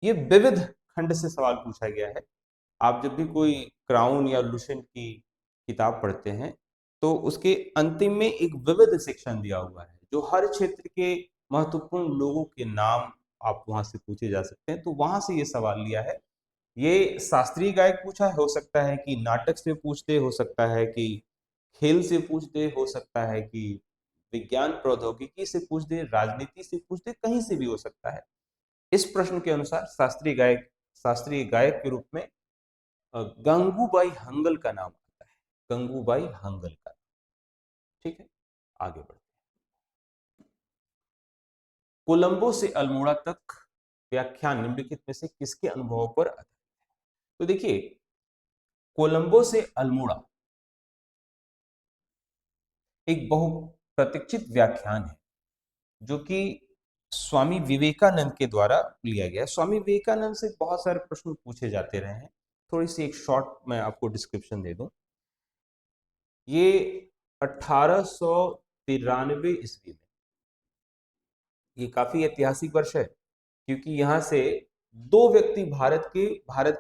ये विविध खंड से सवाल पूछा गया है। आप जब भी कोई क्राउन या लुसेंट की किताब पढ़ते हैं तो उसके अंतिम में एक विविध सेक्शन दिया हुआ है, जो हर क्षेत्र के महत्वपूर्ण लोगों के नाम आप वहां से पूछे जा सकते हैं। तो वहां से ये सवाल लिया है। ये शास्त्रीय गायक पूछा है, हो सकता है कि नाटक से पूछते, हो सकता है कि खेल से पूछते, हो सकता है कि विज्ञान प्रौद्योगिकी से पूछ दे, राजनीति से पूछ दे, कहीं से भी हो सकता है। इस प्रश्न के अनुसार शास्त्रीय गायक के रूप में गंगूबाई हंगल का नाम आता है। गंगूबाई हंगल का। ठीक है, आगे बढ़ते हैं। कोलंबो से अल्मोड़ा तक व्याख्यान निम्नलिखित में से किसके अनुभवों पर आधारित है? तो देखिए, कोलंबो से अल्मोड़ा एक बहुप्रतीक्षित व्याख्यान है, जो कि स्वामी विवेकानंद के द्वारा लिया गया। स्वामी विवेकानंद से बहुत सारे प्रश्न पूछे जाते रहे हैं। थोड़ी सी एक शॉर्ट मैं आपको डिस्क्रिप्शन दे दूं। ये 1893 ईस्वी में, ये काफी ऐतिहासिक वर्ष है, क्योंकि यहाँ से दो व्यक्ति भारत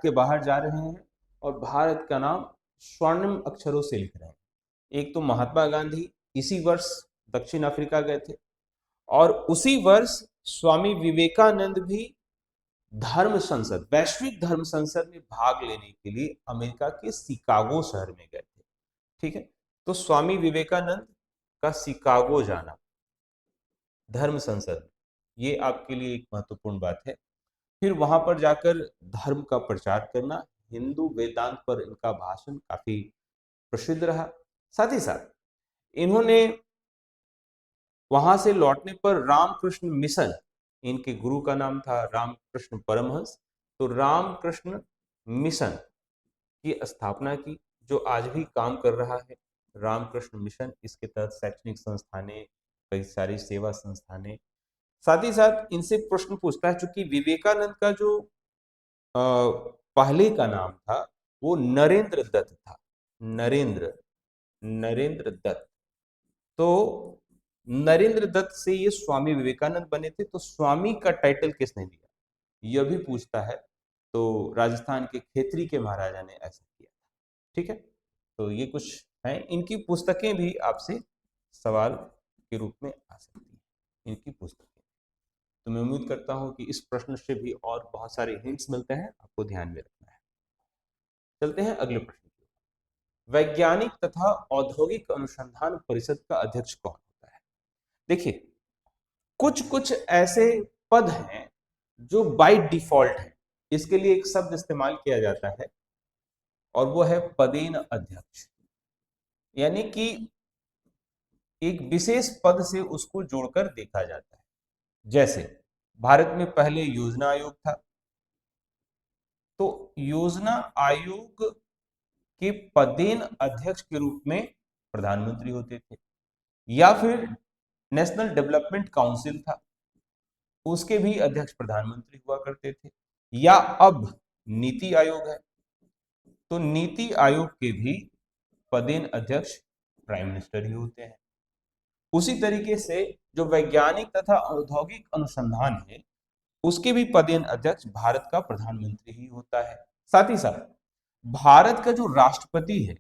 के बाहर जा रहे हैं और भारत का नाम स्वर्णिम अक्षरों से लिख रहे हैं। एक तो महात्मा गांधी इसी वर्ष दक्षिण अफ्रीका गए थे, और उसी वर्ष स्वामी विवेकानंद भी वैश्विक धर्म संसद में भाग लेने के लिए अमेरिका के शिकागो शहर में गए थे। ठीक है, तो स्वामी विवेकानंद का शिकागो जाना धर्म संसद, ये आपके लिए एक महत्वपूर्ण बात है। फिर वहां पर जाकर धर्म का प्रचार करना, हिंदू वेदांत पर इनका भाषण काफी प्रसिद्ध रहा। साथ ही साथ इन्होंने वहां से लौटने पर रामकृष्ण मिशन, इनके गुरु का नाम था रामकृष्ण परमहंस, तो रामकृष्ण मिशन की स्थापना की, जो आज भी काम कर रहा है। रामकृष्ण मिशन, इसके तहत शैक्षणिक संस्थानें, कई सारी सेवा संस्थानें। साथ ही साथ इनसे प्रश्न पूछता है, चूंकि विवेकानंद का जो पहले का नाम था वो नरेंद्र दत्त था। नरेंद्र दत्त। तो नरेंद्र दत्त से ये स्वामी विवेकानंद बने थे। तो स्वामी का टाइटल किसने दिया, यह भी पूछता है। तो राजस्थान के खेतरी के महाराजा ने ऐसा किया। ठीक है, तो ये कुछ है। इनकी पुस्तकें भी आपसे सवाल के रूप में आ सकती हैं, इनकी पुस्तकें। तो मैं उम्मीद करता हूं कि इस प्रश्न से भी और बहुत सारे हिंट्स मिलते हैं, आपको ध्यान में रखना है। चलते हैं अगले प्रश्न की। वैज्ञानिक तथा औद्योगिक अनुसंधान परिषद का अध्यक्ष कौन होता है? देखिए, कुछ कुछ ऐसे पद हैं जो बाय डिफॉल्ट है, इसके लिए एक शब्द इस्तेमाल किया जाता है, और वो है पदेन अध्यक्ष। यानी कि एक विशेष पद से उसको जोड़कर देखा जाता है। जैसे भारत में पहले योजना आयोग था, तो योजना आयोग के पदेन अध्यक्ष के रूप में प्रधानमंत्री होते थे। या फिर नेशनल डेवलपमेंट काउंसिल था, उसके भी अध्यक्ष प्रधानमंत्री हुआ करते थे। या अब नीति आयोग है, तो नीति आयोग के भी पदेन अध्यक्ष प्राइम मिनिस्टर ही होते हैं। उसी तरीके से जो वैज्ञानिक तथा औद्योगिक अनुसंधान है, उसके भी पदेन अध्यक्ष भारत का प्रधानमंत्री ही होता है। साथ ही साथ भारत का जो राष्ट्रपति है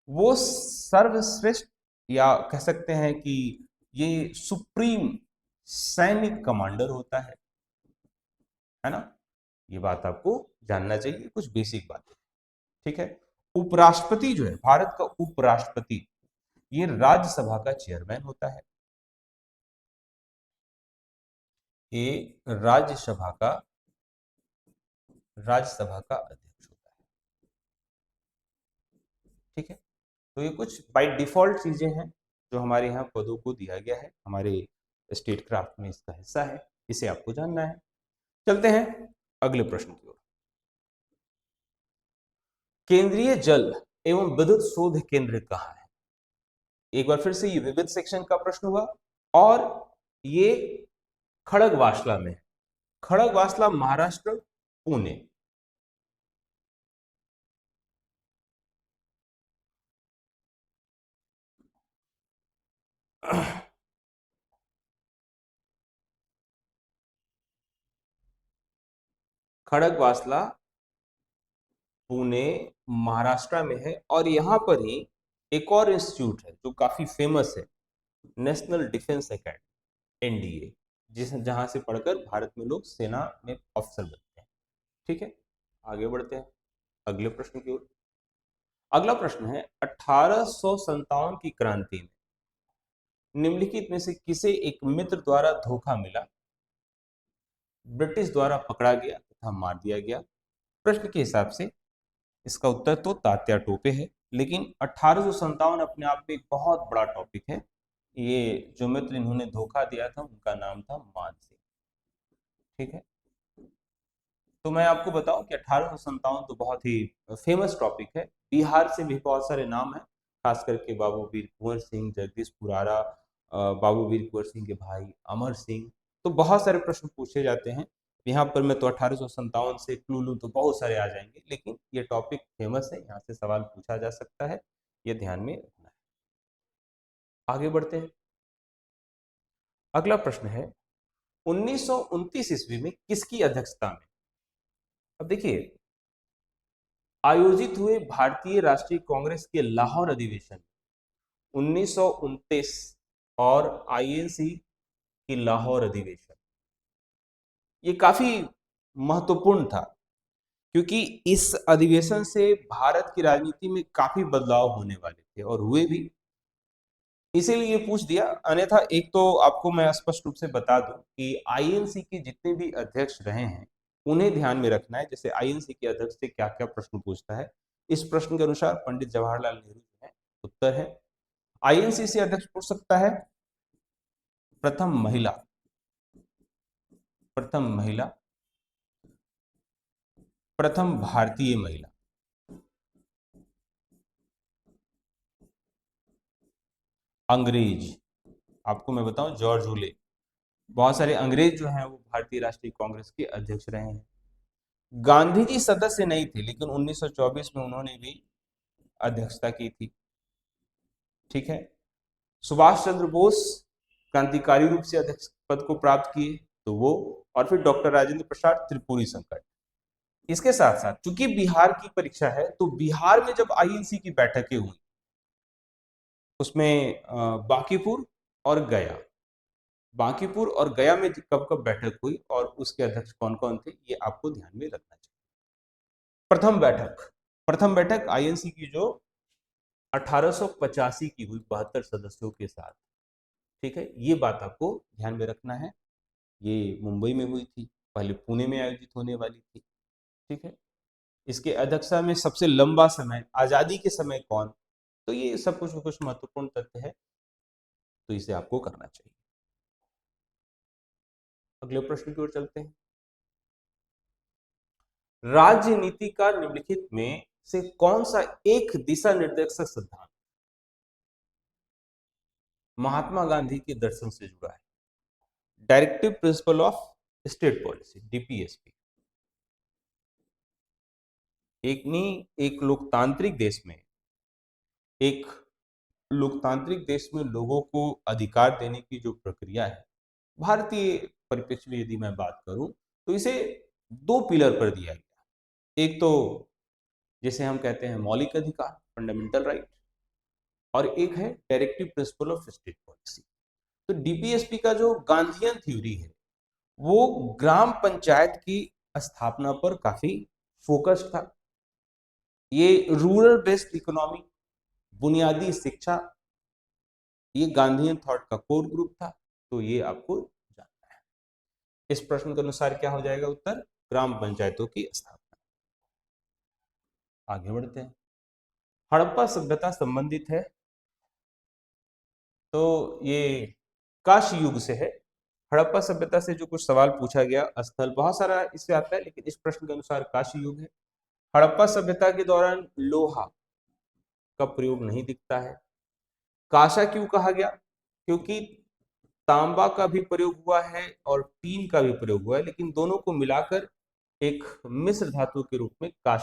वो सर्वश्रेष्ठ, या कह सकते हैं कि ये सुप्रीम सैनिक कमांडर होता है। है ना। ये बात आपको जानना चाहिए, कुछ बेसिक बातें। ठीक है। उपराष्ट्रपति जो है, भारत का उपराष्ट्रपति, ये राज्यसभा का चेयरमैन होता है। ये राज्यसभा का अध्यक्ष होता है। ठीक है। तो ये कुछ बाय डिफॉल्ट चीजें हैं जो हमारे यहाँ पदों को दिया गया है, हमारे स्टेट क्राफ्ट में इसका हिस्सा है, इसे आपको जानना है। चलते हैं अगले प्रश्न की ओर। केंद्रीय जल एवं विद्युत शोध केंद्र कहाँ है? एक बार फिर से ये विविध सेक्शन का प्रश्न हुआ, और ये खड़गवासला में है। खड़गवासला, महाराष्ट्र, पुणे। खड़गवासला पुणे महाराष्ट्र में है, और यहां पर ही एक और इंस्टीट्यूट है जो काफी फेमस है, नेशनल डिफेंस एकेडमी, एनडीए, जिस जहां से पढ़कर भारत में लोग सेना में अफसर बनते हैं। ठीक है। आगे बढ़ते हैं अगले प्रश्न की ओर। अगला प्रश्न है, 1857 की क्रांति में निम्नलिखित में से किसे एक मित्र द्वारा धोखा मिला, ब्रिटिश द्वारा पकड़ा गया तथा मार दिया गया? प्रश्न के हिसाब से इसका उत्तर तो तात्या टोपे है, लेकिन 1857 अपने आप में एक बहुत बड़ा टॉपिक है। ये जो मित्र इन्होंने धोखा दिया था उनका नाम था मान सिंह। ठीक है। तो मैं आपको बताऊं कि 1857 तो बहुत ही फेमस टॉपिक है। बिहार से भी बहुत सारे नाम हैं, खास करके बाबू वीर कुंवर सिंह, जगदीश पुरारा, बाबू वीर कुंवर सिंह के भाई अमर सिंह। तो बहुत सारे प्रश्न पूछे जाते हैं यहाँ पर। मैं तो 1857 से क्लू लूं तो बहुत सारे आ जाएंगे, लेकिन ये टॉपिक फेमस है, यहाँ से सवाल पूछा जा सकता है, ये ध्यान में रखना है। आगे बढ़ते हैं। अगला प्रश्न है, 1929 ईस्वी में किसकी अध्यक्षता में, अब देखिए, आयोजित हुए भारतीय राष्ट्रीय कांग्रेस के लाहौर अधिवेशन 1929 और आईएनसी की लाहौर अधिवेशन, ये काफी महत्वपूर्ण था, क्योंकि इस अधिवेशन से भारत की राजनीति में काफी बदलाव होने वाले थे और हुए भी। इसीलिए पूछ दिया। अन्यथा एक तो आपको मैं स्पष्ट रूप से बता दूं कि आईएनसी के जितने भी अध्यक्ष रहे हैं उन्हें ध्यान में रखना है, जैसे आईएनसी के अध्यक्ष से क्या क्या प्रश्न पूछता है। इस प्रश्न के अनुसार पंडित जवाहरलाल नेहरू जो है उत्तर है। आईएनसी से अध्यक्ष पूछ सकता है प्रथम महिला, प्रथम महिला, प्रथम भारतीय महिला, अंग्रेज। आपको मैं बताऊं, जॉर्ज हुले। बहुत सारे अंग्रेज जो हैं वो भारतीय राष्ट्रीय कांग्रेस के अध्यक्ष रहे हैं। गांधी जी सदस्य नहीं थे, लेकिन 1924 में उन्होंने भी अध्यक्षता की थी। ठीक है। सुभाष चंद्र बोस क्रांतिकारी रूप से अध्यक्ष पद को प्राप्त किए, तो वो, और फिर डॉक्टर राजेंद्र प्रसाद, त्रिपुरी संकट। इसके साथ साथ चूंकि बिहार की परीक्षा है, तो बिहार में जब आईएनसी की बैठकें हुई उसमें बांकीपुर और गया, बांकीपुर और गया में कब कब बैठक हुई और उसके अध्यक्ष कौन कौन थे, ये आपको ध्यान में रखना चाहिए। प्रथम बैठक आईएनसी की जो 1885 की हुई 72 सदस्यों के साथ। ठीक है। ये बात आपको ध्यान में रखना है। ये मुंबई में हुई थी, पहले पुणे में आयोजित होने वाली थी। ठीक है। इसके अध्यक्षता में सबसे लंबा समय आजादी के समय कौन, तो ये सब कुछ महत्वपूर्ण तथ्य है, तो इसे आपको करना चाहिए। अगले प्रश्न की ओर चलते हैं। राजनीति का निम्नलिखित में से कौन सा एक दिशा निर्देशक सिद्धांत महात्मा गांधी के दर्शन से जुड़ा है? Directive principle of state policy, DPSP. एक नहीं, एक लोकतांत्रिक देश में लोगों को अधिकार देने की जो प्रक्रिया है, भारतीय परिप्रेक्ष्य में यदि मैं बात करूं तो इसे दो पिलर पर दिया गया। एक तो जिसे हम कहते हैं मौलिक अधिकार, फंडामेंटल राइट, और एक है directive principle of state policy. तो डीपीएसपी का जो गांधीयन थ्योरी है वो ग्राम पंचायत की स्थापना पर काफी फोकस्ड था। ये रूरल बेस्ड इकोनॉमी, बुनियादी शिक्षा, ये गांधीयन थॉट का कोर ग्रुप था। तो ये आपको जानना है। इस प्रश्न के अनुसार क्या हो जाएगा उत्तर? ग्राम पंचायतों की स्थापना। आगे बढ़ते हैं। हड़प्पा सभ्यता संबंधित है, तो ये काशी युग से है। हड़प्पा सभ्यता से जो कुछ सवाल पूछा गया, स्थल बहुत सारा इससे आता है, लेकिन इस प्रश्न के अनुसार काशी युग है। हड़प्पा सभ्यता के दौरान लोहा का प्रयोग नहीं दिखता है। कांसा क्यों कहा गया? क्योंकि तांबा का भी प्रयोग हुआ है और टीन का भी प्रयोग हुआ है, लेकिन दोनों को मिलाकर एक मिश्र धातु के रूप में कांसा